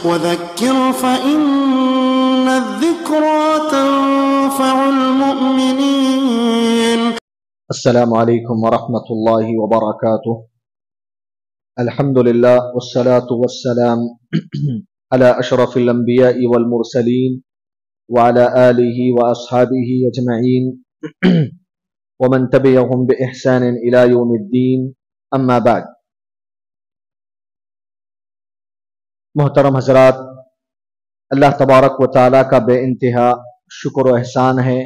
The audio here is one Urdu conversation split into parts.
وذكر فإن الذكرى تنفع المؤمنين. السلام علیکم ورحمۃ اللہ وبرکاتہ. الحمد للہ والصلاة والسلام على اشرف الانبیاء والمرسلین وعلى آلہ واصحابہ اجمعین ومن تبعهم بإحسان الى یوم الدین. اما بعد. محترم حضرات، اللہ تبارک و تعالیٰ کا بے انتہا شکر و احسان ہے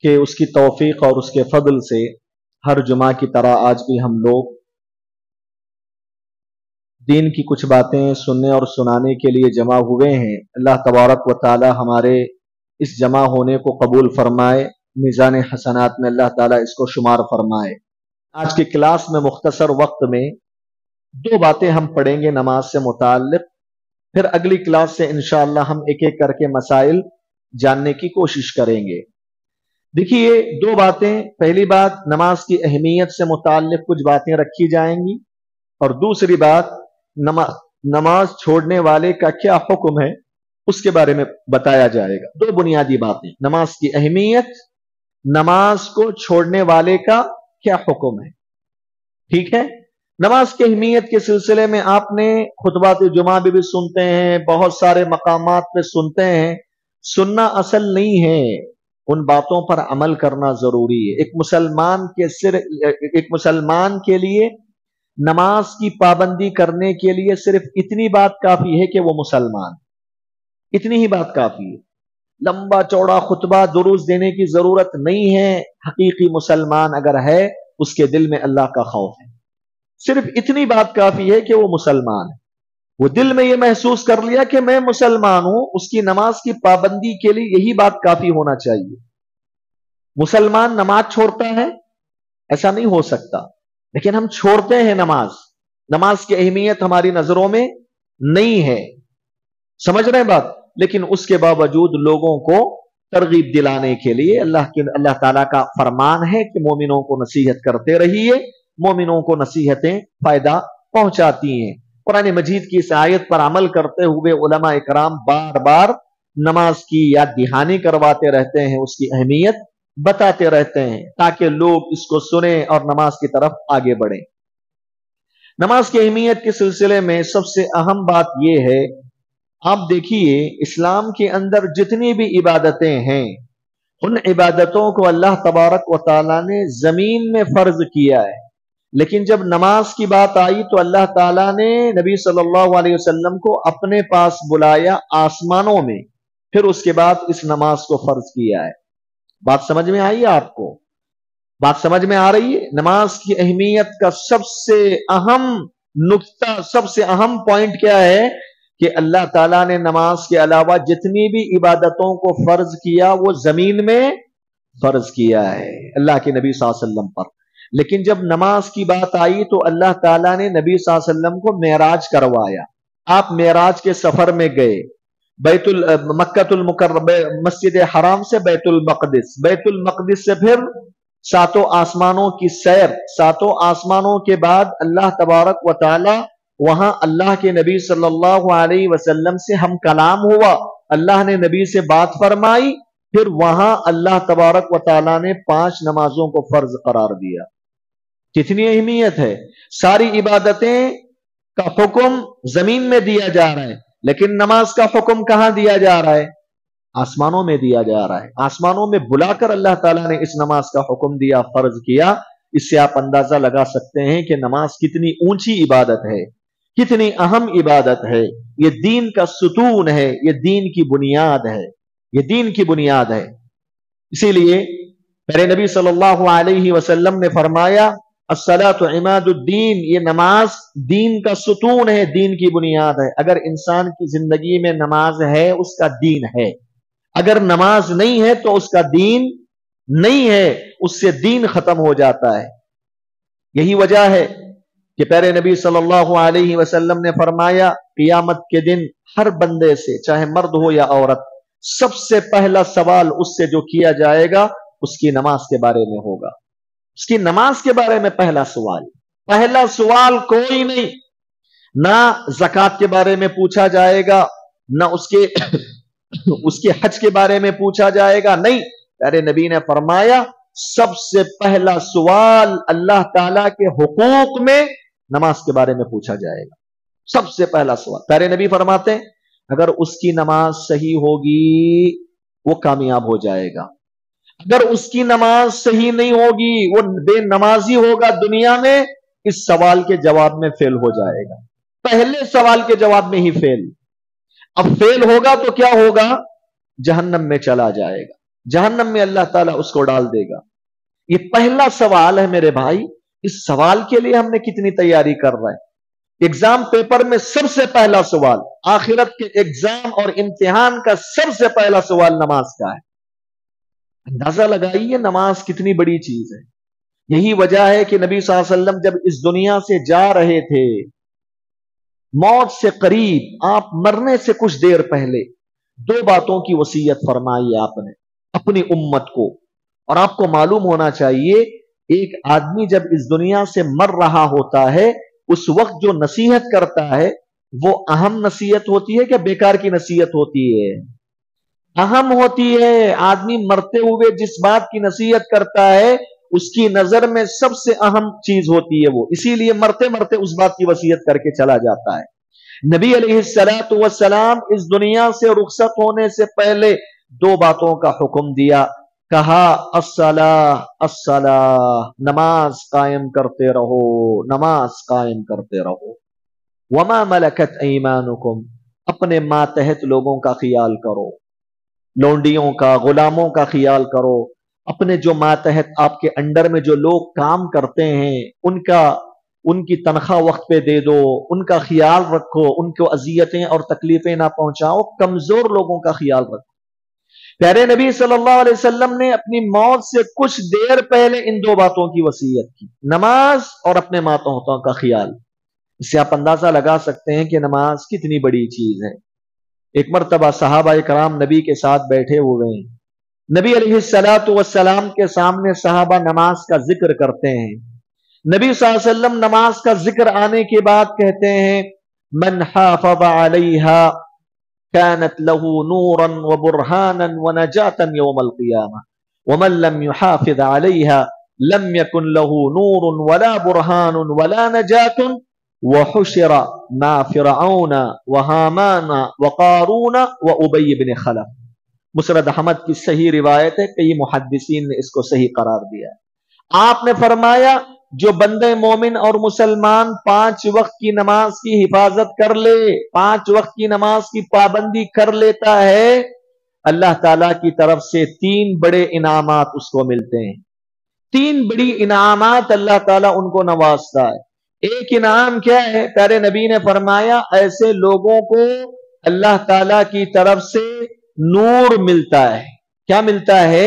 کہ اس کی توفیق اور اس کے فضل سے ہر جمعہ کی طرح آج بھی ہم لوگ دین کی کچھ باتیں سننے اور سنانے کے لیے جمع ہوئے ہیں. اللہ تبارک و تعالیٰ ہمارے اس جمع ہونے کو قبول فرمائے، میزان حسنات میں اللہ تعالیٰ اس کو شمار فرمائے. آج کی کلاس میں مختصر وقت میں دو باتیں ہم پڑھیں گے نماز سے متعلق، پھر اگلی کلاس سے انشاءاللہ ہم ایک ایک کر کے مسائل جاننے کی کوشش کریں گے. دیکھیے، دو باتیں. پہلی بات، نماز کی اہمیت سے متعلق کچھ باتیں رکھی جائیں گی، اور دوسری بات نماز چھوڑنے والے کا کیا حکم ہے اس کے بارے میں بتایا جائے گا. دو بنیادی باتیں: نماز کی اہمیت، نماز کو چھوڑنے والے کا کیا حکم ہے. ٹھیک ہے؟ نماز کی اہمیت کے سلسلے میں آپ نے خطبات جمعہ بھی سنتے ہیں، بہت سارے مقامات پہ سنتے ہیں. سننا اصل نہیں ہے، ان باتوں پر عمل کرنا ضروری ہے. ایک مسلمان کے لیے نماز کی پابندی کرنے کے لیے صرف اتنی بات کافی ہے کہ وہ مسلمان. اتنی ہی بات کافی ہے. لمبا چوڑا خطبہ دروس دینے کی ضرورت نہیں ہے. حقیقی مسلمان اگر ہے، اس کے دل میں اللہ کا خوف ہے. صرف اتنی بات کافی ہے کہ وہ مسلمان ہے. وہ دل میں یہ محسوس کر لیا کہ میں مسلمان ہوں. اس کی نماز کی پابندی کے لیے یہی بات کافی ہونا چاہیے. مسلمان نماز چھوڑتا ہے؟ ایسا نہیں ہو سکتا. لیکن ہم چھوڑتے ہیں نماز کی اہمیت ہماری نظروں میں نہیں ہے. سمجھ رہے ہیں بات؟ لیکن اس کے باوجود لوگوں کو ترغیب دلانے کے لیے اللہ تعالیٰ کا فرمان ہے کہ مومنوں کو نصیحت کرتے رہیے. مومنوں کو نصیحتیں فائدہ پہنچاتی ہیں. قرآن مجید کی اس آیت پر عمل کرتے ہوئے علماء اکرام بار بار نماز کی یاد دہانی کرواتے رہتے ہیں، اس کی اہمیت بتاتے رہتے ہیں تاکہ لوگ اس کو سنیں اور نماز کی طرف آگے بڑھیں. نماز کی اہمیت کے سلسلے میں سب سے اہم بات یہ ہے، آپ دیکھیے اسلام کے اندر جتنی بھی عبادتیں ہیں، ان عبادتوں کو اللہ تبارک و تعالیٰ نے زمین میں فرض کیا ہے. لیکن جب نماز کی بات آئی تو اللہ تعالیٰ نے نبی صلی اللہ علیہ وسلم کو اپنے پاس بلایا آسمانوں میں، پھر اس کے بعد اس نماز کو فرض کیا ہے. بات سمجھ میں آئی آپ کو؟ بات سمجھ میں آ رہی ہے؟ نماز کی اہمیت کا سب سے اہم نقطہ، سب سے اہم پوائنٹ کیا ہے کہ اللہ تعالیٰ نے نماز کے علاوہ جتنی بھی عبادتوں کو فرض کیا وہ زمین میں فرض کیا ہے اللہ کے نبی صلی اللہ علیہ وسلم پر. لیکن جب نماز کی بات آئی تو اللہ تعالیٰ نے نبی صلی اللہ علیہ وسلم کو معراج کروایا. آپ معراج کے سفر میں گئے، مکۃ المکرمہ، مسجد حرام سے بیت المقدس سے پھر ساتوں آسمانوں کی سیر. ساتوں آسمانوں کے بعد اللہ تبارک و تعالی وہاں اللہ کے نبی صلی اللہ علیہ وسلم سے ہم کلام ہوا. اللہ نے نبی سے بات فرمائی. پھر وہاں اللہ تبارک و تعالی نے 5 نمازوں کو فرض قرار دیا. کتنی اہمیت ہے! ساری عبادتیں کا حکم زمین میں دیا جا رہا ہے، لیکن نماز کا حکم کہاں دیا جا رہا ہے؟ آسمانوں میں دیا جا رہا ہے. آسمانوں میں بلا کر اللہ تعالیٰ نے اس نماز کا حکم دیا، فرض کیا. اس سے آپ اندازہ لگا سکتے ہیں کہ نماز کتنی اونچی عبادت ہے، کتنی اہم عبادت ہے. یہ دین کا ستون ہے، یہ دین کی بنیاد ہے، یہ دین کی بنیاد ہے. اسی لیے میرے نبی صلی اللہ علیہ وسلم نے فرمایا، الصلاۃ عماد الدین، یہ نماز دین کا ستون ہے، دین کی بنیاد ہے. اگر انسان کی زندگی میں نماز ہے، اس کا دین ہے. اگر نماز نہیں ہے تو اس کا دین نہیں ہے، اس سے دین ختم ہو جاتا ہے. یہی وجہ ہے کہ پیارے نبی صلی اللہ علیہ وسلم نے فرمایا، قیامت کے دن ہر بندے سے، چاہے مرد ہو یا عورت، سب سے پہلا سوال اس سے جو کیا جائے گا اس کی نماز کے بارے میں ہوگا. اس کی نماز کے بارے میں پہلا سوال کوئی نہیں. نہ زکات کے بارے میں پوچھا جائے گا، نہ اس کے حج کے بارے میں پوچھا جائے گا، نہیں، پیارے نبی نے فرمایا سب سے پہلا سوال اللہ تعالی کے حقوق میں نماز کے بارے میں پوچھا جائے گا، سب سے پہلا سوال۔ پیارے نبی فرماتے ہیں اگر اس کی نماز صحیح ہوگی وہ کامیاب ہو جائے گا، اگر اس کی نماز صحیح نہیں ہوگی وہ بے نمازی ہوگا، دنیا میں اس سوال کے جواب میں فیل ہو جائے گا، پہلے سوال کے جواب میں ہی فیل۔ اب فیل ہوگا تو کیا ہوگا؟ جہنم میں چلا جائے گا، جہنم میں اللہ تعالیٰ اس کو ڈال دے گا۔ یہ پہلا سوال ہے میرے بھائی، اس سوال کے لیے ہم نے کتنی تیاری کر رہے ہیں؟ ایگزام پیپر میں سب سے پہلا سوال، آخرت کے ایگزام اور امتحان کا سب سے پہلا سوال نماز کا ہے۔ اندازہ لگائیے نماز کتنی بڑی چیز ہے۔ یہی وجہ ہے کہ نبی صلی اللہ علیہ وسلم جب اس دنیا سے جا رہے تھے، موت سے قریب، آپ مرنے سے کچھ دیر پہلے دو باتوں کی وصیت فرمائی آپ نے اپنی امت کو، اور آپ کو معلوم ہونا چاہیے ایک آدمی جب اس دنیا سے مر رہا ہوتا ہے اس وقت جو نصیحت کرتا ہے وہ اہم نصیحت ہوتی ہے کہ بیکار کی نصیحت ہوتی ہے؟ اہم ہوتی ہے۔ آدمی مرتے ہوئے جس بات کی نصیحت کرتا ہے اس کی نظر میں سب سے اہم چیز ہوتی ہے وہ، اسی لیے مرتے مرتے اس بات کی وصیت کر کے چلا جاتا ہے۔ نبی علیہ الصلوۃ والسلام اس دنیا سے رخصت ہونے سے پہلے دو باتوں کا حکم دیا، کہا الصلاۃ الصلاۃ، نماز قائم کرتے رہو، نماز قائم کرتے رہو، وما ملکت ایمانکم، اپنے ماتحت لوگوں کا خیال کرو، لونڈیوں کا، غلاموں کا خیال کرو، اپنے جو ماتحت آپ کے انڈر میں جو لوگ کام کرتے ہیں ان کی تنخواہ وقت پہ دے دو، ان کا خیال رکھو، ان کو اذیتیں اور تکلیفیں نہ پہنچاؤ، کمزور لوگوں کا خیال رکھو۔ پیارے نبی صلی اللہ علیہ وسلم نے اپنی موت سے کچھ دیر پہلے ان دو باتوں کی وصیت کی، نماز اور اپنے ماتحتوں کا خیال۔ اس سے آپ اندازہ لگا سکتے ہیں کہ نماز کتنی بڑی چیز ہے۔ ایک مرتبہ صحابہ کرام نبی کے ساتھ بیٹھے ہوئے ہیں، نبی علیہ الصلوۃ والسلام کے سامنے صحابہ نماز کا ذکر کرتے ہیں، نبی صلی اللہ علیہ وسلم نماز کا ذکر آنے کے بعد کہتے ہیں من حافظ علیہا كانت له نورا وبرهانا ونجاة يوم القيامة ومن لم يحافظ عليها لم يكن له نور ولا برهان ولا نجاة وحشر مع فرعون وهامان وقارون وأبي بن خلف۔ مسند احمد کی صحیح روایت ہے، کئی محدثین نے اس کو صحیح قرار دیا ہے۔ آپ نے فرمایا جو بندے مومن اور مسلمان 5 وقت کی نماز کی حفاظت کر لے، 5 وقت کی نماز کی پابندی کر لیتا ہے، اللہ تعالی کی طرف سے 3 بڑے انعامات اس کو ملتے ہیں۔ 3 بڑی انعامات اللہ تعالیٰ ان کو نوازتا ہے۔ ایک انعام کیا ہے؟ پیارے نبی نے فرمایا ایسے لوگوں کو اللہ تعالیٰ کی طرف سے نور ملتا ہے۔ کیا ملتا ہے؟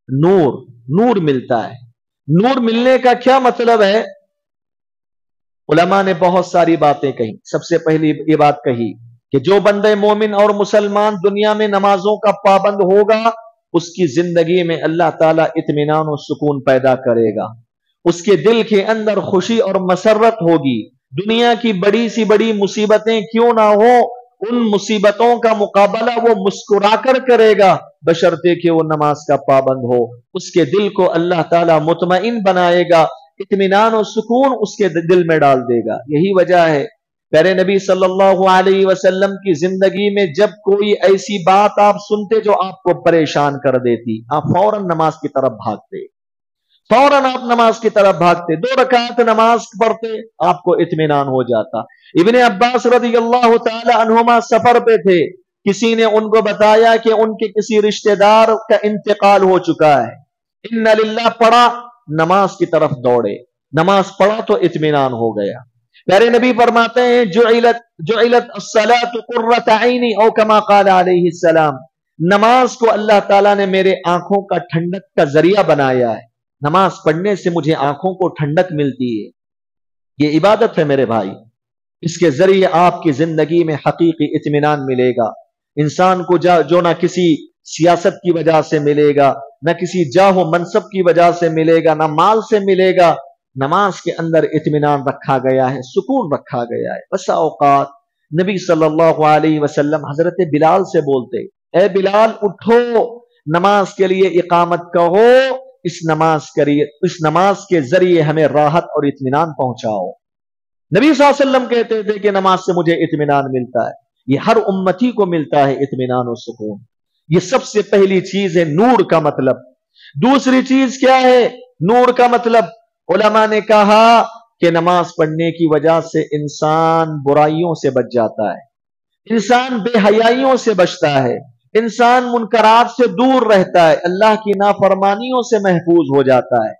نور ملتا ہے۔ نور ملنے کا کیا مطلب ہے؟ علماء نے بہت ساری باتیں کہی۔ سب سے پہلی یہ بات کہی کہ جو بندے مومن اور مسلمان دنیا میں نمازوں کا پابند ہوگا اس کی زندگی میں اللہ تعالیٰ اطمینان و سکون پیدا کرے گا، اس کے دل کے اندر خوشی اور مسرت ہوگی۔ دنیا کی بڑی سی بڑی مصیبتیں کیوں نہ ہو، ان مصیبتوں کا مقابلہ وہ مسکرا کر کرے گا بشرطے کہ وہ نماز کا پابند ہو۔ اس کے دل کو اللہ تعالیٰ مطمئن بنائے گا، اطمینان و سکون اس کے دل میں ڈال دے گا۔ یہی وجہ ہے پیارے نبی صلی اللہ علیہ وسلم کی زندگی میں جب کوئی ایسی بات آپ سنتے جو آپ کو پریشان کر دیتی، آپ فوراً نماز کی طرف بھاگتے، فوراً آپ نماز کی طرف بھاگتے، 2 رکعت نماز پڑھتے، آپ کو اطمینان ہو جاتا۔ ابن عباس رضی اللہ تعالی عنہما سفر پہ تھے، کسی نے ان کو بتایا کہ ان کے کسی رشتہ دار کا انتقال ہو چکا ہے، ان للہ پڑھا، نماز کی طرف دوڑے، نماز پڑھا تو اطمینان ہو گیا۔ پیارے نبی فرماتے ہیں جعلت الصلاۃ قرۃ عینی او کما قال علیہ السلام، نماز کو اللہ تعالیٰ نے میرے آنکھوں کا ٹھنڈک کا ذریعہ بنایا ہے، نماز پڑھنے سے مجھے آنکھوں کو ٹھنڈک ملتی ہے۔ یہ عبادت ہے میرے بھائی، اس کے ذریعے آپ کی زندگی میں حقیقی اطمینان ملے گا۔ انسان کو جو نہ کسی سیاست کی وجہ سے ملے گا، نہ کسی جاہ و منصب کی وجہ سے ملے گا، نہ مال سے ملے گا، نماز کے اندر اطمینان رکھا گیا ہے، سکون رکھا گیا ہے۔ بسا اوقات نبی صلی اللہ علیہ وسلم حضرت بلال سے بولتے، اے بلال اٹھو، نماز کے لیے اقامت کہو، اس نماز کے ذریعے ہمیں راحت اور اطمینان پہنچاؤ۔ نبی صلی اللہ علیہ وسلم کہتے تھے کہ نماز سے مجھے اطمینان ملتا ہے، یہ ہر امتی کو ملتا ہے اطمینان و سکون۔ یہ سب سے پہلی چیز ہے نور کا مطلب۔ دوسری چیز کیا ہے نور کا مطلب؟ علماء نے کہا کہ نماز پڑھنے کی وجہ سے انسان برائیوں سے بچ جاتا ہے، انسان بے حیائیوں سے بچتا ہے، انسان منکرات سے دور رہتا ہے، اللہ کی نافرمانیوں سے محفوظ ہو جاتا ہے۔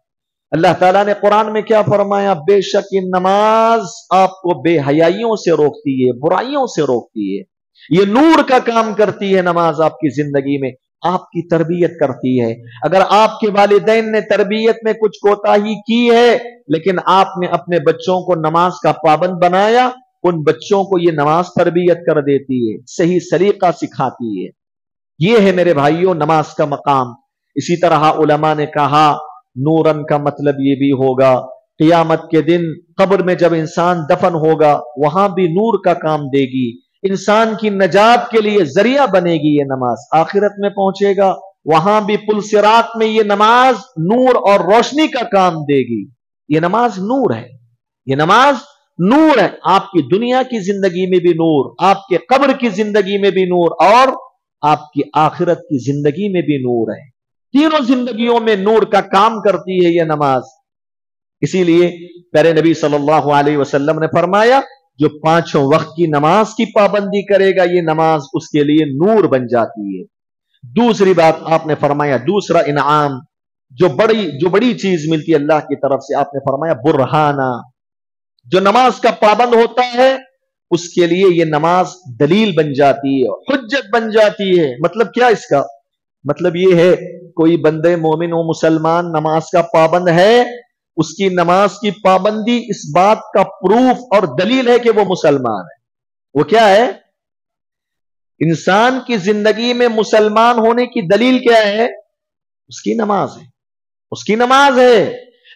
اللہ تعالیٰ نے قرآن میں کیا فرمایا؟ بے شک یہ نماز آپ کو بے حیائیوں سے روکتی ہے، برائیوں سے روکتی ہے، یہ نور کا کام کرتی ہے۔ نماز آپ کی زندگی میں آپ کی تربیت کرتی ہے۔ اگر آپ کے والدین نے تربیت میں کچھ کوتاہی کی ہے لیکن آپ نے اپنے بچوں کو نماز کا پابند بنایا، ان بچوں کو یہ نماز تربیت کر دیتی ہے، صحیح سلیقہ سکھاتی ہے۔ یہ ہے میرے بھائیوں نماز کا مقام۔ اسی طرح علماء نے کہا نورن کا مطلب یہ بھی ہوگا قیامت کے دن قبر میں جب انسان دفن ہوگا وہاں بھی نور کا کام دے گی، انسان کی نجات کے لیے ذریعہ بنے گی یہ نماز۔ آخرت میں پہنچے گا وہاں بھی پل صراط میں یہ نماز نور اور روشنی کا کام دے گی۔ یہ نماز نور ہے، یہ نماز نور ہے، آپ کی دنیا کی زندگی میں بھی نور، آپ کے قبر کی زندگی میں بھی نور، اور آپ کی آخرت کی زندگی میں بھی نور ہے۔ تینوں زندگیوں میں نور کا کام کرتی ہے یہ نماز۔ اسی لیے پیارے نبی صلی اللہ علیہ وسلم نے فرمایا جو پانچوں وقت کی نماز کی پابندی کرے گا یہ نماز اس کے لیے نور بن جاتی ہے۔ دوسری بات آپ نے فرمایا، دوسرا انعام جو بڑی چیز ملتی ہے اللہ کی طرف سے، آپ نے فرمایا برہانہ، جو نماز کا پابند ہوتا ہے اس کے لیے یہ نماز دلیل بن جاتی ہے، حجت بن جاتی ہے۔ مطلب کیا اس کا؟ مطلب یہ ہے کوئی بندے مومن و مسلمان نماز کا پابند ہے، اس کی نماز کی پابندی اس بات کا پروف اور دلیل ہے کہ وہ مسلمان ہے۔ وہ کیا ہے؟ انسان کی زندگی میں مسلمان ہونے کی دلیل کیا ہے؟ اس کی نماز ہے، اس کی نماز ہے۔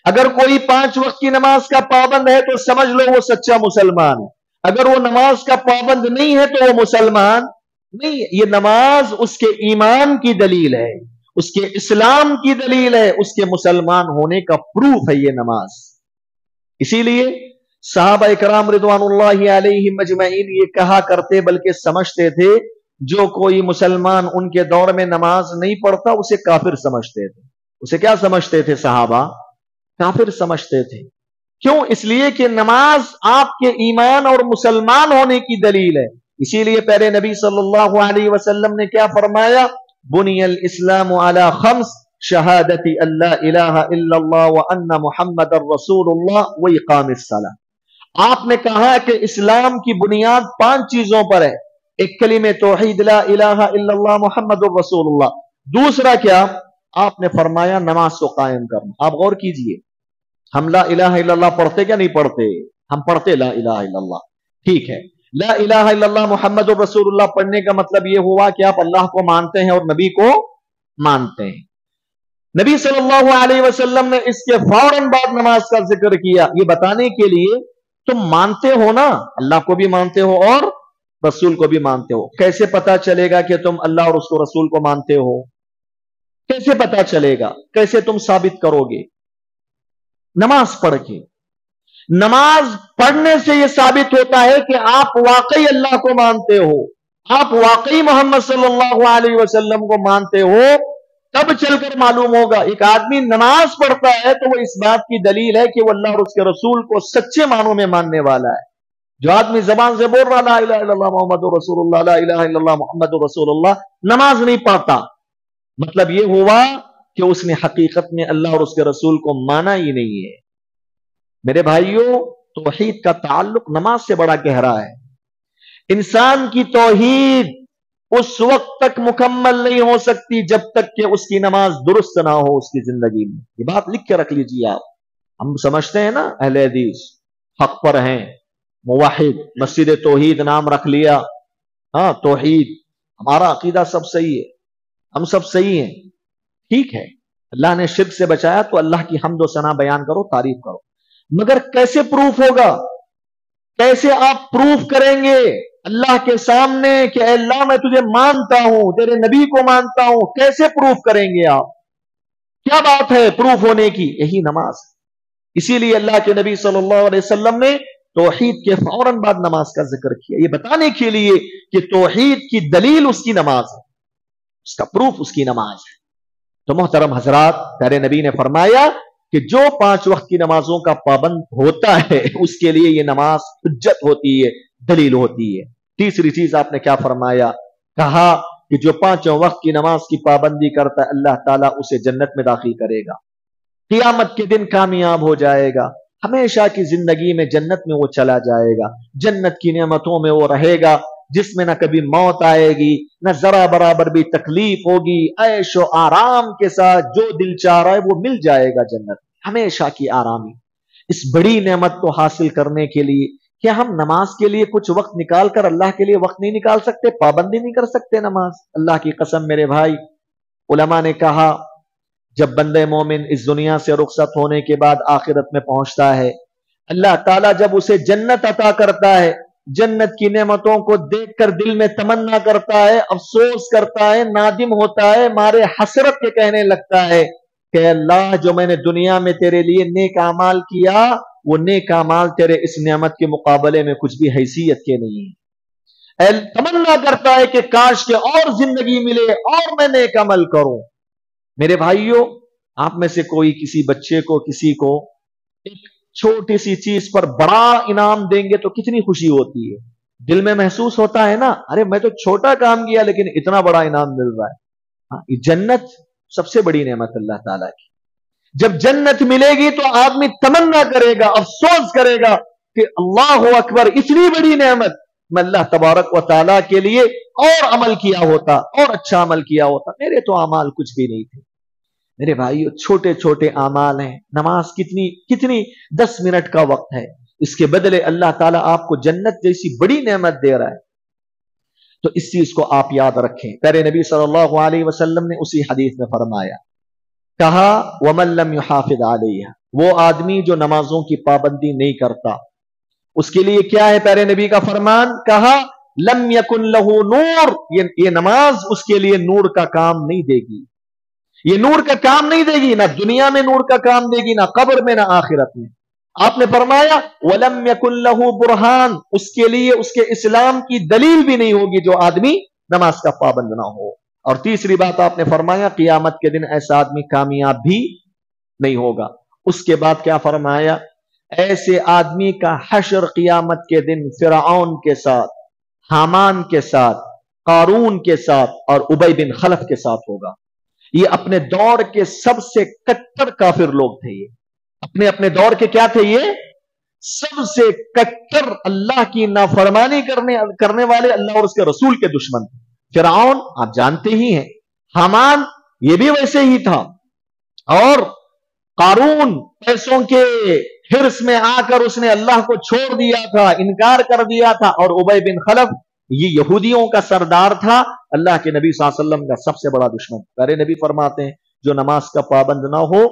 اگر کوئی 5 وقت کی نماز کا پابند ہے تو سمجھ لو وہ سچا مسلمان ہے، اگر وہ نماز کا پابند نہیں ہے تو وہ مسلمان نہیں ہے۔ یہ نماز اس کے ایمان کی دلیل ہے، اس کے اسلام کی دلیل ہے، اس کے مسلمان ہونے کا پروف ہے یہ نماز۔ اسی لیے صحابہ اکرام رضوان اللہ علیہم اجمعین یہ کہا کرتے بلکہ سمجھتے تھے جو کوئی مسلمان ان کے دور میں نماز نہیں پڑھتا اسے کافر سمجھتے تھے۔ اسے کیا سمجھتے تھے صحابہ؟ کافر سمجھتے تھے۔ کیوں؟ اس لیے کہ نماز آپ کے ایمان اور مسلمان ہونے کی دلیل ہے۔ اسی لیے پیارے نبی صلی اللہ علیہ وسلم نے کیا فرمایا؟ بنی الاسلام علی 5 شہادت اللہ الہ الا اللہ وان محمد الرسول اللہ واقام الصلاۃ۔ آپ نے کہا کہ اسلام کی بنیاد 5 چیزوں پر ہے۔ ایک کلمہ توحید لا الہ الا اللہ محمد الرسول اللہ۔ دوسرا کیا؟ آپ نے فرمایا نماز کو قائم کرنا۔ آپ غور کیجئے، ہم لا الہ الا اللہ پڑھتے کیا نہیں پڑھتے؟ ہم پڑھتے لا الہ الا اللہ، ٹھیک ہے۔ لا الہ الا اللہ محمد الرسول اللہ پڑھنے کا مطلب یہ ہوا کہ آپ اللہ کو مانتے ہیں اور نبی کو مانتے ہیں۔ نبی صلی اللہ علیہ وسلم نے اس کے فوراً بعد نماز کا ذکر کیا، یہ بتانے کے لیے تم مانتے ہو نا، اللہ کو بھی مانتے ہو اور رسول کو بھی مانتے ہو۔ کیسے پتا چلے گا کہ تم اللہ اور اس کو رسول کو مانتے ہو؟ کیسے پتا چلے گا؟ کیسے تم ثابت کرو گے؟ نماز پڑھ کے۔ نماز پڑھنے سے یہ ثابت ہوتا ہے کہ آپ واقعی اللہ کو مانتے ہو، آپ واقعی محمد صلی اللہ علیہ وسلم کو مانتے ہو، تب چل کر معلوم ہوگا۔ ایک آدمی نماز پڑھتا ہے تو وہ اس بات کی دلیل ہے کہ وہ اللہ اور اس کے رسول کو سچے معنوں میں ماننے والا ہے۔ جو آدمی زبان سے بول رہا لا الہ الا اللہ محمد رسول اللہ، لا الہ الا اللہ محمد رسول اللہ، نماز نہیں پڑھتا، مطلب یہ ہوا کہ اس نے حقیقت میں اللہ اور اس کے رسول کو مانا ہی نہیں ہے۔ میرے بھائیوں، توحید کا تعلق نماز سے بڑا گہرا ہے۔ انسان کی توحید اس وقت تک مکمل نہیں ہو سکتی جب تک کہ اس کی نماز درست نہ ہو اس کی زندگی میں۔ یہ بات لکھ کے رکھ لیجیے آپ۔ ہم سمجھتے ہیں نا اہل حدیث حق پر ہیں، موحد، مسجد توحید نام رکھ لیا، ہاں توحید، ہمارا عقیدہ سب صحیح ہے، ہم سب صحیح ہیں، ٹھیک ہے۔ اللہ نے شرک سے بچایا تو اللہ کی حمد و ثنا بیان کرو، تعریف کرو۔ مگر کیسے پروف ہوگا؟ کیسے آپ پروف کریں گے اللہ کے سامنے کہ اے اللہ میں تجھے مانتا ہوں، تیرے نبی کو مانتا ہوں؟ کیسے پروف کریں گے آپ؟ کیا بات ہے پروف ہونے کی؟ یہی نماز۔ اسی لیے اللہ کے نبی صلی اللہ علیہ وسلم نے توحید کے فوراً بعد نماز کا ذکر کیا، یہ بتانے کے لیے کہ توحید کی دلیل اس کی نماز ہے، اس کا پروف اس کی نماز ہے۔ تو محترم حضرات، پیارے نبی نے فرمایا کہ جو 5 وقت کی نمازوں کا پابند ہوتا ہے اس کے لیے یہ نماز حجت ہوتی ہے، دلیل ہوتی ہے۔ تیسری چیز آپ نے کیا فرمایا؟ کہا کہ جو 5 وقت کی نماز کی پابندی کرتا ہے اللہ تعالیٰ اسے جنت میں داخل کرے گا، قیامت کے دن کامیاب ہو جائے گا، ہمیشہ کی زندگی میں جنت میں وہ چلا جائے گا، جنت کی نعمتوں میں وہ رہے گا جس میں نہ کبھی موت آئے گی، نہ ذرا برابر بھی تکلیف ہوگی، عیش و آرام کے ساتھ جو دل چاہ رہا ہے وہ مل جائے گا جنت، ہمیشہ کی آرامی۔ اس بڑی نعمت کو حاصل کرنے کے لیے کیا ہم نماز کے لیے کچھ وقت نکال کر اللہ کے لیے وقت نہیں نکال سکتے؟ پابندی نہیں کر سکتے نماز؟ اللہ کی قسم میرے بھائی، علماء نے کہا جب بندے مومن اس دنیا سے رخصت ہونے کے بعد آخرت میں پہنچتا ہے، اللہ تعالیٰ جب اسے جنت عطا کرتا ہے، جنت کی نعمتوں کو دیکھ کر دل میں تمنا کرتا ہے، افسوس کرتا ہے، نادم ہوتا ہے، مارے حسرت کے کہنے لگتا ہے کہ اللہ جو میں نے دنیا میں تیرے لیے نیک اعمال کیا، وہ نیک اعمال تیرے اس نعمت کے مقابلے میں کچھ بھی حیثیت کے نہیں ہے۔ تمنا کرتا ہے کہ کاش کے اور زندگی ملے اور میں نیک عمل کروں۔ میرے بھائیوں، آپ میں سے کوئی کسی بچے کو، کسی کو ایک چھوٹی سی چیز پر بڑا انعام دیں گے تو کتنی خوشی ہوتی ہے، دل میں محسوس ہوتا ہے نا، ارے میں تو چھوٹا کام کیا لیکن اتنا بڑا انعام مل رہا ہے۔ یہ جنت سب سے بڑی نعمت اللہ تعالیٰ کی۔ جب جنت ملے گی تو آدمی تمنا کرے گا، افسوس کرے گا کہ اللہ اکبر، اتنی بڑی نعمت، میں اللہ تبارک و تعالیٰ کے لیے اور عمل کیا ہوتا، اور اچھا عمل کیا ہوتا، میرے تو اعمال کچھ بھی نہیں تھے۔ میرے بھائیو، چھوٹے چھوٹے اعمال ہیں، نماز کتنی 10 منٹ کا وقت ہے، اس کے بدلے اللہ تعالیٰ آپ کو جنت جیسی بڑی نعمت دے رہا ہے۔ تو اس چیز کو آپ یاد رکھیں۔ پیارے نبی صلی اللہ علیہ وسلم نے اسی حدیث میں فرمایا، کہا وَمَن لَّمْ يُحَافِظْ عَلَيْهَا، وہ آدمی جو نمازوں کی پابندی نہیں کرتا، اس کے لیے کیا ہے پیارے نبی کا فرمان؟ کہا لَمْ يَكُنْ لَهُ نور، یہ نماز اس کے لیے نور کا کام نہیں دے گی، یہ نور کا کام نہیں دے گی، نہ دنیا میں نور کا کام دے گی، نہ قبر میں، نہ آخرت میں۔ آپ نے فرمایا وَلَمْ يَكُنْ لَهُ برہان، اس کے لیے اس کے اسلام کی دلیل بھی نہیں ہوگی جو آدمی نماز کا پابند نہ ہو۔ اور تیسری بات آپ نے فرمایا قیامت کے دن ایسا آدمی کامیاب بھی نہیں ہوگا۔ اس کے بعد کیا فرمایا؟ ایسے آدمی کا حشر قیامت کے دن فرعون کے ساتھ، حامان کے ساتھ، قارون کے ساتھ اور ابی بن خلف کے ساتھ ہوگا۔ یہ اپنے دور کے سب سے کٹر کافر لوگ تھے، یہ اپنے دور کے کیا تھے؟ یہ سب سے کٹر اللہ کی نافرمانی کرنے والے، اللہ اور اس کے رسول کے دشمن تھے۔ فرعون آپ جانتے ہی ہیں، حامان یہ بھی ویسے ہی تھا، اور قارون پیسوں کے حرص میں آ کر اس نے اللہ کو چھوڑ دیا تھا، انکار کر دیا تھا، اور ابی بن خلف یہ یہودیوں کا سردار تھا، اللہ کے نبی صلی اللہ علیہ وسلم کا سب سے بڑا دشمن۔ پیارے نبی فرماتے ہیں جو نماز کا پابند نہ ہو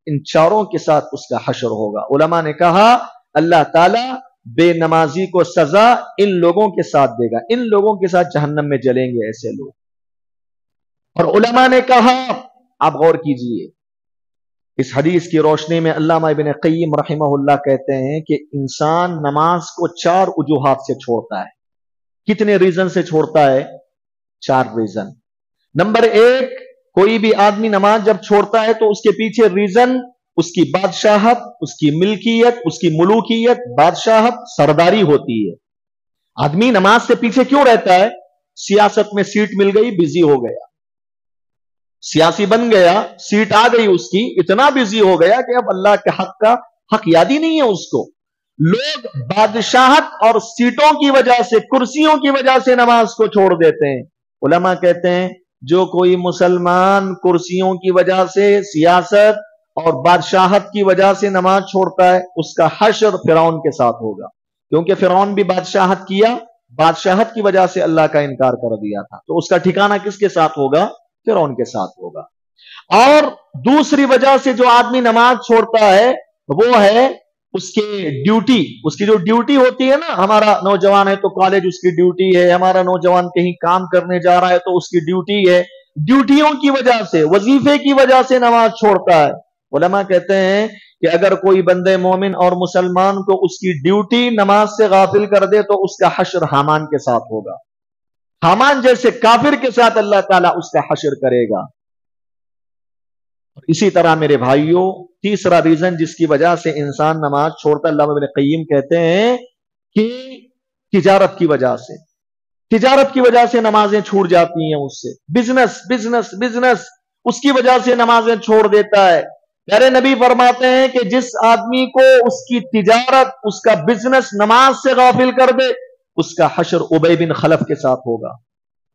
ان چاروں کے ساتھ اس کا حشر ہوگا۔ علماء نے کہا اللہ تعالیٰ بے نمازی کو سزا ان لوگوں کے ساتھ دے گا، ان لوگوں کے ساتھ جہنم میں جلیں گے ایسے لوگ۔ اور علماء نے کہا، آپ غور کیجئے، اس حدیث کی روشنی میں علامہ ابن قیم رحمہ اللہ کہتے ہیں کہ انسان نماز کو 4 وجوہات سے چھوڑتا ہے۔ کتنے ریزن سے چھوڑتا ہے؟ 4 ریزن۔ نمبر 1، کوئی بھی آدمی نماز جب چھوڑتا ہے تو اس کے پیچھے ریزن اس کی بادشاہت، اس کی ملکیت، اس کی ملوکیت، بادشاہت، سرداری ہوتی ہے۔ آدمی نماز سے پیچھے کیوں رہتا ہے؟ سیاست میں سیٹ مل گئی، بزی ہو گیا، سیاسی بن گیا، سیٹ آ گئی اس کی، اتنا بزی ہو گیا کہ اب اللہ کے حق یاد ہی نہیں ہے اس کو۔ لوگ بادشاہت اور سیٹوں کی وجہ سے، کرسیوں کی وجہ سے نماز کو چھوڑ دیتے ہیں۔ علماء کہتے ہیں جو کوئی مسلمان کرسیوں کی وجہ سے، سیاست اور بادشاہت کی وجہ سے نماز چھوڑتا ہے اس کا حشر فرعون کے ساتھ ہوگا، کیونکہ فرعون بھی بادشاہت کیا، بادشاہت کی وجہ سے اللہ کا انکار کر دیا تھا، تو اس کا ٹھکانہ کس کے ساتھ ہوگا؟ فرعون کے ساتھ ہوگا۔ اور دوسری وجہ سے جو آدمی نماز چھوڑتا ہے وہ ہے اس کے ڈیوٹی، اس کی جو ڈیوٹی ہوتی ہے نا، ہمارا نوجوان ہے تو کالج اس کی ڈیوٹی ہے، ہمارا نوجوان کہیں کام کرنے جا رہا ہے تو اس کی ڈیوٹی ہے، ڈیوٹیوں کی وجہ سے، وظیفے کی وجہ سے نماز چھوڑتا ہے۔ علماء کہتے ہیں کہ اگر کوئی بندے مومن اور مسلمان کو اس کی ڈیوٹی نماز سے غافل کر دے تو اس کا حشر حامان کے ساتھ ہوگا، حامان جیسے کافر کے ساتھ اللہ تعالیٰ اس کا حشر کرے گا۔ اسی طرح میرے بھائیوں، تیسرا ریزن جس کی وجہ سے انسان نماز چھوڑتا ہے، علامہ ابن قیم کہتے ہیں کہ تجارت کی وجہ سے، تجارت کی وجہ سے نمازیں چھوٹ جاتی ہیں اس سے، بزنس اس کی وجہ سے نمازیں چھوڑ دیتا ہے۔ پیارے نبی فرماتے ہیں کہ جس آدمی کو اس کی تجارت، اس کا بزنس نماز سے غافل کر دے، اس کا حشر ابی بن خلف کے ساتھ ہوگا،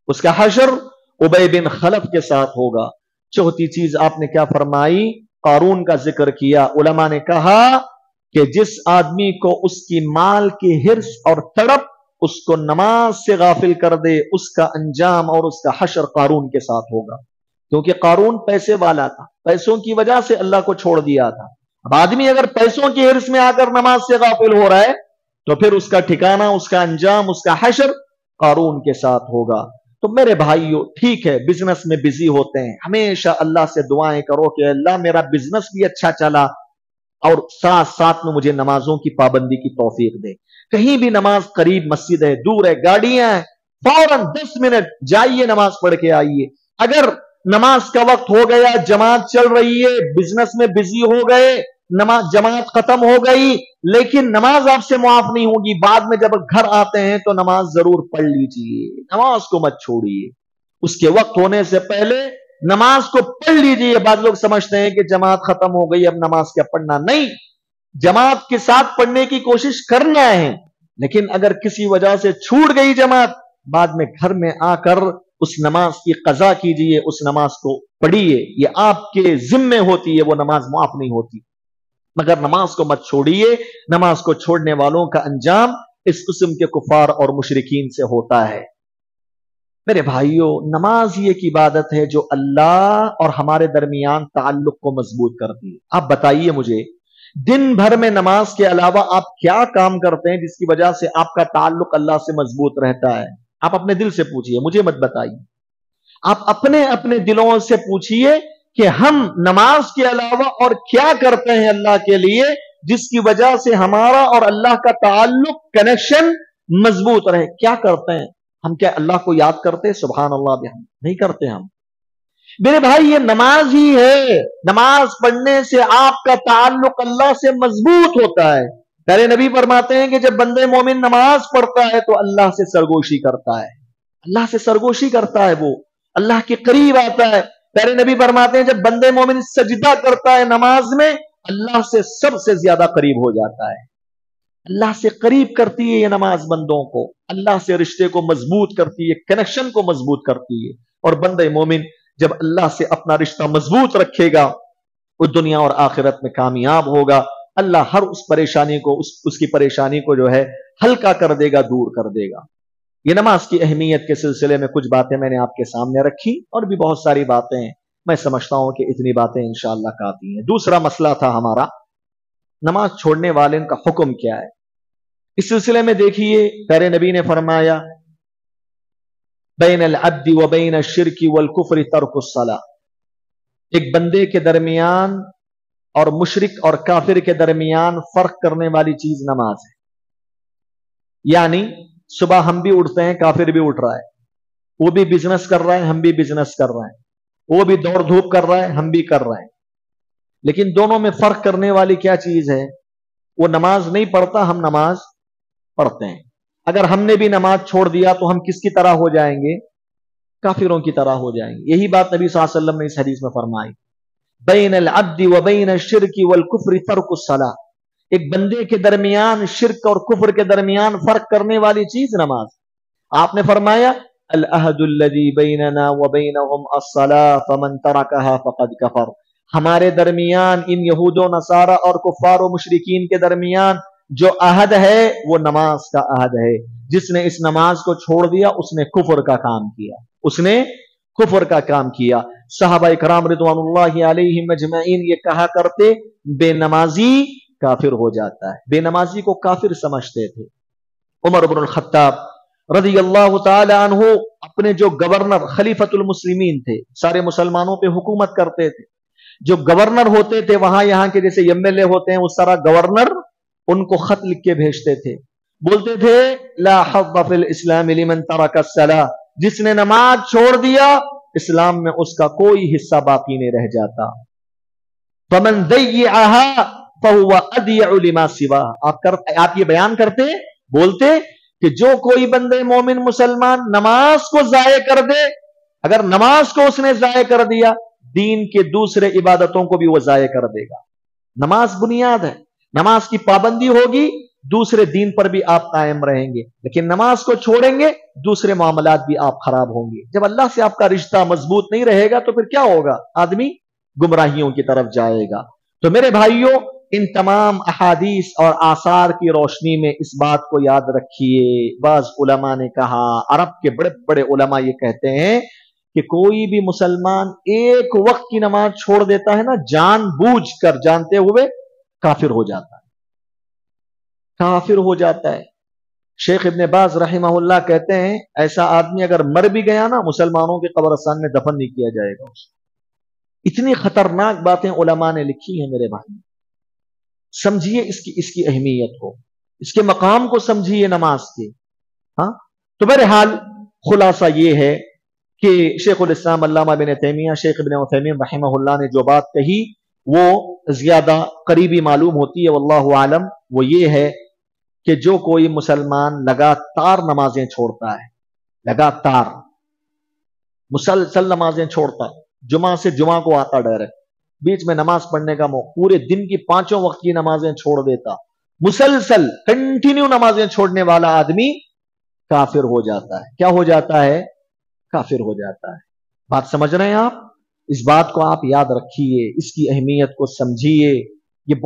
اس کا حشر ابی بن خلف کے ساتھ ہوگا۔ چوتھی چیز آپ نے کیا فرمائی؟ قارون کا ذکر کیا۔ علماء نے کہا کہ جس آدمی کو اس کی مال کی حرص اور تڑپ اس کو نماز سے غافل کر دے، اس کا انجام اور اس کا حشر قارون کے ساتھ ہوگا، کیونکہ قارون پیسے والا تھا، پیسوں کی وجہ سے اللہ کو چھوڑ دیا تھا۔ اب آدمی اگر پیسوں کی حرص میں آ کر نماز سے غافل ہو رہا ہے تو پھر اس کا ٹھکانہ، اس کا انجام، اس کا حشر قارون کے ساتھ ہوگا۔ تو میرے بھائیو، ٹھیک ہے بزنس میں بزی ہوتے ہیں، ہمیشہ اللہ سے دعائیں کرو کہ اللہ میرا بزنس بھی اچھا چلا اور ساتھ ساتھ میں مجھے نمازوں کی پابندی کی توفیق دے۔ کہیں بھی نماز قریب مسجد ہے، دور ہے، گاڑیاں ہیں، فوراً 10 منٹ جائیے نماز پڑھ کے آئیے۔ اگر نماز کا وقت ہو گیا، جماعت چل رہی ہے، بزنس میں بزی ہو گئے، نماز جماعت ختم ہو گئی، لیکن نماز آپ سے معاف نہیں ہوگی، بعد میں جب گھر آتے ہیں تو نماز ضرور پڑھ لیجئے، نماز کو مت چھوڑیے، اس کے وقت ہونے سے پہلے نماز کو پڑھ لیجئے۔ بعض لوگ سمجھتے ہیں کہ جماعت ختم ہو گئی اب نماز کیا پڑھنا، نہیں، جماعت کے ساتھ پڑھنے کی کوشش کرنا ہے، لیکن اگر کسی وجہ سے چھوٹ گئی جماعت، بعد میں گھر میں آ کر اس نماز کی قضا کیجئے، اس نماز کو پڑھیے، یہ آپ کے ذمے ہوتی ہے، وہ نماز معاف نہیں ہوتی۔ مگر نماز کو مت چھوڑیے، نماز کو چھوڑنے والوں کا انجام اس قسم کے کفار اور مشرکین سے ہوتا ہے۔ میرے بھائیوں، نماز یہ ایک عبادت ہے جو اللہ اور ہمارے درمیان تعلق کو مضبوط کرتی ہے۔ آپ بتائیے مجھے، دن بھر میں نماز کے علاوہ آپ کیا کام کرتے ہیں جس کی وجہ سے آپ کا تعلق اللہ سے مضبوط رہتا ہے؟ آپ اپنے دل سے پوچھئے، مجھے مت بتائیے۔ آپ اپنے دلوں سے پوچھئے کہ ہم نماز کے علاوہ اور کیا کرتے ہیں اللہ کے لیے جس کی وجہ سے ہمارا اور اللہ کا تعلق، کنیکشن مضبوط رہے۔ کیا کرتے ہیں ہم؟ کیا اللہ کو یاد کرتے؟ سبحان اللہ بھی ہم نہیں کرتے۔ ہم میرے بھائی، یہ نماز ہی ہے، نماز پڑھنے سے آپ کا تعلق اللہ سے مضبوط ہوتا ہے۔ پیارے نبی فرماتے ہیں کہ جب بندے مومن نماز پڑھتا ہے تو اللہ سے سرگوشی کرتا ہے، اللہ سے سرگوشی کرتا ہے، وہ اللہ کے قریب آتا ہے۔ پیارے نبی فرماتے ہیں جب بندے مومن سجدہ کرتا ہے نماز میں، اللہ سے سب سے زیادہ قریب ہو جاتا ہے۔ اللہ سے قریب کرتی ہے یہ نماز بندوں کو، اللہ سے رشتے کو مضبوط کرتی ہے، کنیکشن کو مضبوط کرتی ہے۔ اور بندے مومن جب اللہ سے اپنا رشتہ مضبوط رکھے گا، وہ دنیا اور آخرت میں کامیاب ہوگا۔ اللہ ہر اس پریشانی کو، اس کی پریشانی کو جو ہے ہلکا کر دے گا، دور کر دے گا۔ یہ نماز کی اہمیت کے سلسلے میں کچھ باتیں میں نے آپ کے سامنے رکھی، اور بھی بہت ساری باتیں ہیں، میں سمجھتا ہوں کہ اتنی باتیں انشاءاللہ کافی ہیں۔ دوسرا مسئلہ تھا ہمارا، نماز چھوڑنے والے کا حکم کیا ہے؟ اس سلسلے میں دیکھیے، پیارے نبی نے فرمایا بین العبد و بین الشرک والکفر ترک الصلاۃ، ایک بندے کے درمیان اور مشرک اور کافر کے درمیان فرق کرنے والی چیز نماز ہے۔ یعنی صبح ہم بھی اٹھتے ہیں، کافر بھی اٹھ رہا ہے، وہ بھی بزنس کر رہا ہے، ہم بھی بزنس کر رہے ہیں، وہ بھی دوڑ دھوپ کر رہا ہے، ہم بھی کر رہے ہیں، لیکن دونوں میں فرق کرنے والی کیا چیز ہے؟ وہ نماز نہیں پڑھتا، ہم نماز پڑھتے ہیں۔ اگر ہم نے بھی نماز چھوڑ دیا تو ہم کس کی طرح ہو جائیں گے؟ کافروں کی طرح ہو جائیں گے۔ یہی بات نبی صلی اللہ علیہ وسلم نے اس حدیث میں فرمائی، بین العبد و بین الشرک والکفر ترک الصلاۃ، ایک بندے کے درمیان، شرک اور کفر کے درمیان فرق کرنے والی چیز نماز۔ آپ نے فرمایا العہد الذی بیننا وبینہم الصلاۃ فمن ترکها فقد کفر، ہمارے درمیان، ان یہود و نصارہ اور کفار و مشرکین کے درمیان جو عہد ہے وہ نماز کا عہد ہے، جس نے اس نماز کو چھوڑ دیا اس نے کفر کا کام کیا، اس نے کفر کا کام کیا۔ صحابہ کرام رضوان اللہ علیہم اجمعین یہ کہا کرتے، بے نمازی کافر ہو جاتا ہے. بے نمازی کو کافر سمجھتے تھے. عمر بن الخطاب رضی اللہ تعالی عنہ اپنے جو گورنر خلیفۃ المسلمین تھے، سارے مسلمانوں پہ حکومت کرتے تھے، جو گورنر ہوتے تھے وہاں یہاں کے جیسے ایم ایل اے ہوتے ہیں اس طرح گورنر ان کو خط لکھ کے بھیجتے تھے. بولتے تھے لا حظ فی الاسلام لمن ترک الصلاۃ، جس نے نماز چھوڑ دیا اسلام میں اس کا کوئی حصہ باقی نہیں رہ جاتا. فمن ضیعها فهو اضیع لما سواہ. آپ یہ بیان کرتے بولتے کہ جو کوئی بندے مومن مسلمان نماز کو ضائع کر دے، اگر نماز کو اس نے ضائع کر دیا دین کے دوسرے عبادتوں کو بھی وہ ضائع کر دے گا. نماز بنیاد ہے، نماز کی پابندی ہوگی دوسرے دین پر بھی آپ قائم رہیں گے، لیکن نماز کو چھوڑیں گے دوسرے معاملات بھی آپ خراب ہوں گے. جب اللہ سے آپ کا رشتہ مضبوط نہیں رہے گا تو پھر کیا ہوگا؟ آدمی گمراہیوں کی طرف جائے گا. تو میرے بھائیوں، ان تمام احادیث اور آثار کی روشنی میں اس بات کو یاد رکھیے. بعض علماء نے کہا، عرب کے بڑے بڑے علماء یہ کہتے ہیں کہ کوئی بھی مسلمان ایک وقت کی نماز چھوڑ دیتا ہے نا، جان بوجھ کر جانتے ہوئے کافر ہو جاتا ہے، کافر ہو جاتا ہے. شیخ ابن باز رحمہ اللہ کہتے ہیں ایسا آدمی اگر مر بھی گیا نا مسلمانوں کے قبرستان میں دفن نہیں کیا جائے گا. اتنی خطرناک باتیں علماء نے لکھی ہیں میرے بھائی. سمجھیے اس کی اہمیت کو، اس کے مقام کو سمجھیے نماز کے. ہاں تو بہرحال خلاصہ یہ ہے کہ شیخ الاسلام علامہ ابن تیمیہ، شیخ ابن عثیمین رحمہ اللہ نے جو بات کہی وہ زیادہ قریبی معلوم ہوتی ہے واللہ عالم. وہ یہ ہے کہ جو کوئی مسلمان لگاتار نمازیں چھوڑتا ہے، لگاتار مسلسل نمازیں چھوڑتا ہے، جمعہ سے جمعہ کو آتا ڈائریکٹ، بیچ میں نماز پڑھنے کا موقع، پورے دن کی 5 وقت کی نمازیں چھوڑ دیتا، مسلسل کنٹینیو نمازیں چھوڑنے والا آدمی کافر ہو جاتا ہے. کیا ہو جاتا ہے؟ کافر ہو جاتا ہے. بات سمجھ رہے ہیں آپ؟ اس بات کو آپ یاد رکھیے، اس کی اہمیت کو سمجھیے. یہ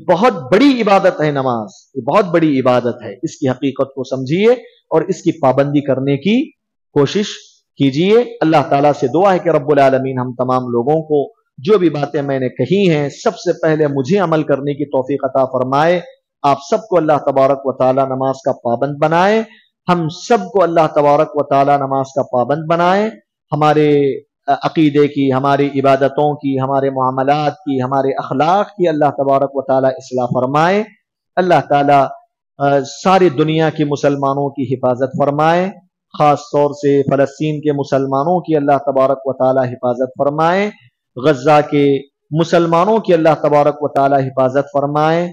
بہت بڑی عبادت ہے نماز، یہ بہت بڑی عبادت ہے. اس کی حقیقت کو سمجھیے اور اس کی پابندی کرنے کی کوشش کیجیے. اللہ تعالیٰ سے دعا ہے کہ رب العالمین ہم تمام لوگوں کو جو بھی باتیں میں نے کہی ہیں سب سے پہلے مجھے عمل کرنے کی توفیق عطا فرمائے. آپ سب کو اللہ تبارک و تعالیٰ نماز کا پابند بنائے. ہم سب کو اللہ تبارک و تعالیٰ نماز کا پابند بنائے. ہمارے عقیدے کی، ہماری عبادتوں کی، ہمارے معاملات کی، ہمارے اخلاق کی اللہ تبارک و تعالیٰ اصلاح فرمائے. اللہ تعالیٰ ساری دنیا کی مسلمانوں کی حفاظت فرمائے، خاص طور سے فلسطین کے مسلمانوں کی اللہ تبارک و تعالیٰ حفاظت فرمائے، غزہ کے مسلمانوں کی اللہ تبارک و تعالیٰ حفاظت فرمائے،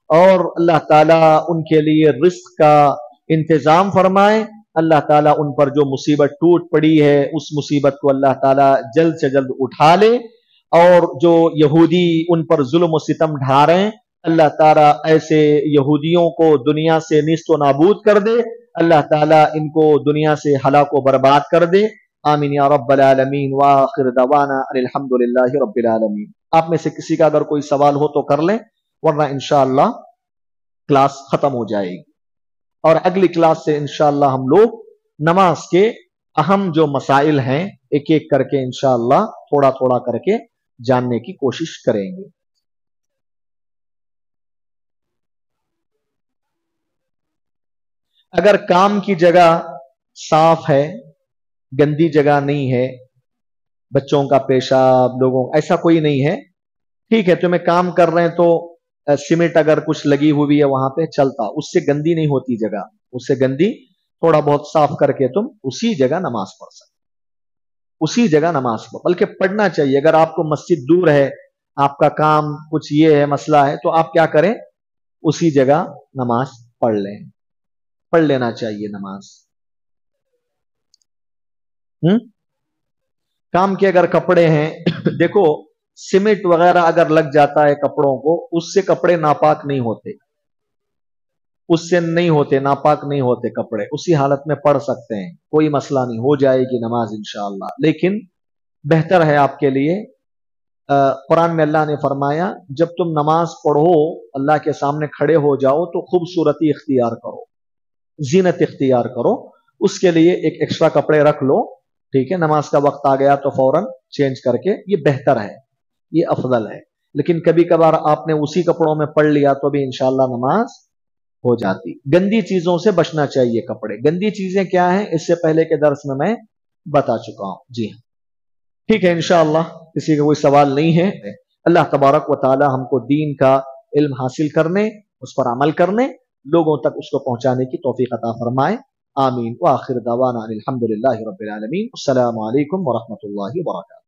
اور اللہ تعالیٰ ان کے لیے رزق کا انتظام فرمائے. اللہ تعالیٰ ان پر جو مصیبت ٹوٹ پڑی ہے اس مصیبت کو اللہ تعالیٰ جلد سے جلد اٹھا لے، اور جو یہودی ان پر ظلم و ستم ڈھا رہے ہیں اللہ تعالیٰ ایسے یہودیوں کو دنیا سے نیست و نابود کر دے. اللہ تعالیٰ ان کو دنیا سے ہلاک و برباد کر دے. آمین یا رب العالمین. وآخر دعوانا الحمدللہ رب العالمین. آپ میں سے کسی کا اگر کوئی سوال ہو تو کر لیں، ورنہ انشاءاللہ کلاس ختم ہو جائے گی، اور اگلی کلاس سے انشاءاللہ ہم لوگ نماز کے اہم جو مسائل ہیں ایک ایک کر کے انشاءاللہ تھوڑا تھوڑا کر کے جاننے کی کوشش کریں گے. اگر کام کی جگہ صاف ہے، گندی جگہ نہیں ہے، بچوں کا پیشاب، لوگوں ایسا کوئی نہیں ہے، ٹھیک ہے، تمہیں کام کر رہے ہیں تو سیمنٹ اگر کچھ لگی ہوئی ہے وہاں پہ چلتا، اس سے گندی نہیں ہوتی جگہ، اس سے گندی تھوڑا بہت صاف کر کے تم اسی جگہ نماز پڑھ سکتے، اسی جگہ نماز پڑھ، بلکہ پڑھنا چاہیے. اگر آپ کو مسجد دور ہے، آپ کا کام کچھ یہ ہے، مسئلہ ہے، تو آپ کیا کریں، اسی جگہ نماز پڑھ لیں، پڑھ لینا چاہیے نماز. کام کے اگر کپڑے ہیں دیکھو سیمنٹ وغیرہ اگر لگ جاتا ہے کپڑوں کو، اس سے کپڑے ناپاک نہیں ہوتے، اس سے نہیں ہوتے، ناپاک نہیں ہوتے کپڑے، اسی حالت میں پڑھ سکتے ہیں، کوئی مسئلہ نہیں، ہو جائے گی نماز انشاءاللہ. لیکن بہتر ہے آپ کے لیے، قرآن میں اللہ نے فرمایا جب تم نماز پڑھو اللہ کے سامنے کھڑے ہو جاؤ تو خوبصورتی اختیار کرو، زینت اختیار کرو. اس کے لیے ایک ایکسٹرا کپڑے رکھ لو، ٹھیک ہے، نماز کا وقت آ گیا تو فوراً چینج کر کے، یہ بہتر ہے، یہ افضل ہے. لیکن کبھی کبھار آپ نے اسی کپڑوں میں پڑھ لیا تو بھی انشاءاللہ نماز ہو جاتی. گندی چیزوں سے بچنا چاہیے. کپڑے گندی چیزیں کیا ہیں اس سے پہلے کے درس میں بتا چکا ہوں. جی ہاں ٹھیک ہے انشاءاللہ کسی کا کوئی سوال نہیں ہے. اللہ تبارک و تعالی ہم کو دین کا علم حاصل کرنے اس پر عمل کرنے لوگوں تک اس کو پہنچانے کی توفیق عطا فرمائے. آمین. وآخر دعوانا الحمدللہ رب العالمین. السلام علیکم ورحمۃ اللہ وبرکاتہ.